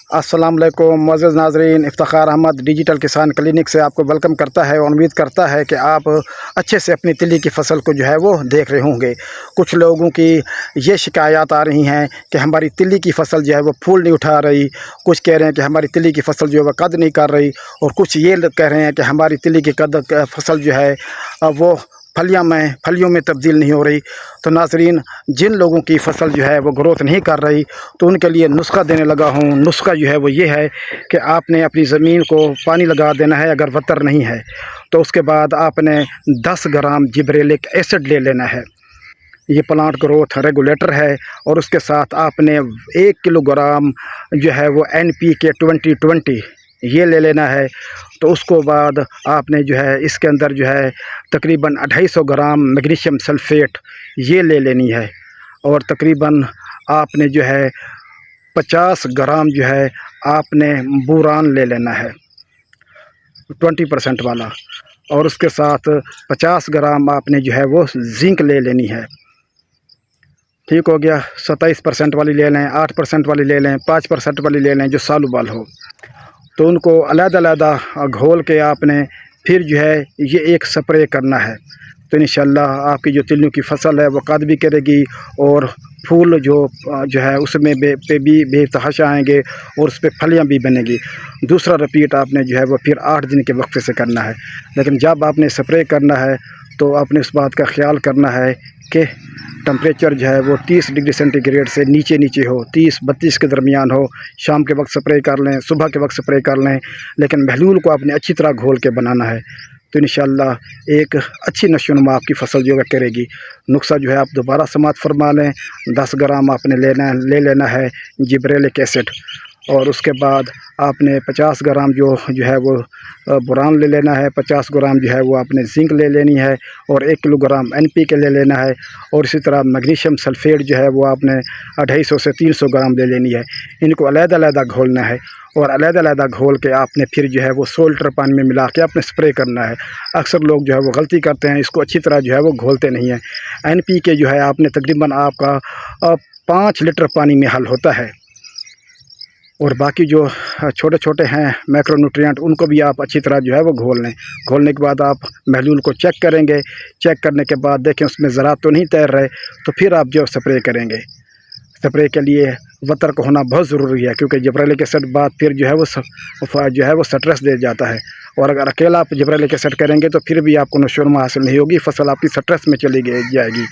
अस्सलाम वालेकुम मुअज़्ज़ज़ नाज़रीन, इफ्तिखार अहमद डिजिटल किसान क्लिनिक से आपको वेलकम करता है और उम्मीद करता है कि आप अच्छे से अपनी तिल्ली की फ़सल को जो है वो देख रहे होंगे। कुछ लोगों की ये शिकायत आ रही हैं कि हमारी तिल्ली की फ़सल जो है वो फूल नहीं उठा रही, कुछ कह रहे हैं कि हमारी तिल्ली की फ़सल जो है वो कद नहीं कर रही, और कुछ ये कह रहे हैं कि हमारी तिल्ली की फ़सल जो है वो फलियों में तब्दील नहीं हो रही। तो नाज़रीन, जिन लोगों की फ़सल जो है वो ग्रोथ नहीं कर रही तो उनके लिए नुस्खा देने लगा हूँ। नुस्खा जो है वो ये है कि आपने अपनी ज़मीन को पानी लगा देना है। अगर वतर नहीं है तो उसके बाद आपने 10 ग्राम जिब्रेलिक एसिड ले लेना है। ये प्लांट ग्रोथ रेगुलेटर है। और उसके साथ आपने 1 किलोग्राम जो है वो NPK 20-20 ये ले लेना है। तो उसको बाद आपने जो है इसके अंदर जो है तकरीबन 250 ग्राम मैग्नीशियम सल्फेट ये ले लेनी है। और तकरीबन आपने जो है 50 ग्राम जो है आपने बोरान ले लेना है 20% वाला। और उसके साथ 50 ग्राम आपने जो है वो जिंक ले लेनी है। ठीक हो गया। 27% वाली ले लें, 8% वाली ले लें, 5% वाली ले लें जो सालुबाल हो। तो उनको अलग-अलग घोल के आपने फिर जो है ये एक स्प्रे करना है। तो इंशाल्लाह आपकी जो तिल्लियों की फ़सल है वो कद भी करेगी और फूल जो है उसमें पे भी बेतहाशा आएंगे और उस पर फलियाँ भी बनेगी। दूसरा रिपीट आपने जो है वो फिर 8 दिन के वक्फे से करना है। लेकिन जब आपने स्प्रे करना है तो आपने इस बात का ख्याल करना है कि टेम्परेचर जो है वो 30 डिग्री सेंटीग्रेड से नीचे हो, 30-32 के दरमियान हो। शाम के वक्त स्प्रे कर लें, सुबह के वक्त स्प्रे कर लें, लेकिन महलूल को आपने अच्छी तरह घोल के बनाना है। तो इंशाल्लाह एक अच्छी नशोनुमा आपकी फ़सल जो है करेगी। नुस्खा जो है आप दोबारा समात फरमा लें। 10 ग्राम आपने ले लेना है जिब्रेलिक एसिड। और उसके बाद आपने 50 ग्राम जो है वो बोरान ले लेना है। 50 ग्राम जो है वो आपने जिंक ले लेनी है और 1 किलोग्राम NPK ले लेना है। और इसी तरह मैग्नीशियम सल्फेट जो है वो आपने 250 से 300 ग्राम ले लेनी है। इनको अलग-अलग घोलना है और अलग-अलग घोल के आपने फिर जो है वो सोल्टर पानी में मिला के आपने स्प्रे करना है। अक्सर लोग जो है वो गलती करते हैं, इसको अच्छी तरह जो है वो घोलते नहीं हैं। NPK जो है आपने तकरीबन आपका 5 लीटर पानी में हल होता है। और बाकी जो छोटे छोटे हैं मैक्रोन्यूट्रिएंट उनको भी आप अच्छी तरह जो है वो घोल लें। घोलने के बाद आप महलूल को चेक करेंगे। चेक करने के बाद देखें उसमें ज़रात तो नहीं तैर रहे, तो फिर आप जो स्प्रे करेंगे। स्प्रे के लिए वतर का होना बहुत ज़रूरी है, क्योंकि जिब्रेलिक एसिड बाद फिर जो है वो स्ट्रेस दे जाता है। और अगर अकेला आप जिब्रेलिक एसिड करेंगे तो फिर भी आपको नशोनुमा हासिल नहीं होगी, फ़सल आपकी स्ट्रेस में चली जाएगी।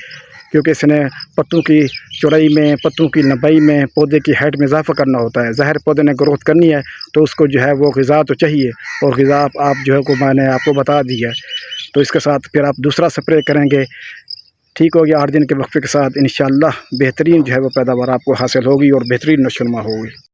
क्योंकि इसने पत्तों की चौड़ाई में, पत्तों की लंबाई में, पौधे की हाइट में इजाफा करना होता है। ज़ाहिर पौधे ने ग्रोथ करनी है तो उसको जो है वो ग़िज़ा तो चाहिए, और ग़िज़ा आप जो है को मैंने आपको बता दी है। तो इसके साथ फिर आप दूसरा स्प्रे करेंगे। ठीक हो गया। 8 दिन के वक्फे के साथ इंशाअल्लाह बेहतरीन जो है वो पैदावार आपको हासिल होगी और बेहतरीन नशोनुमा होगी।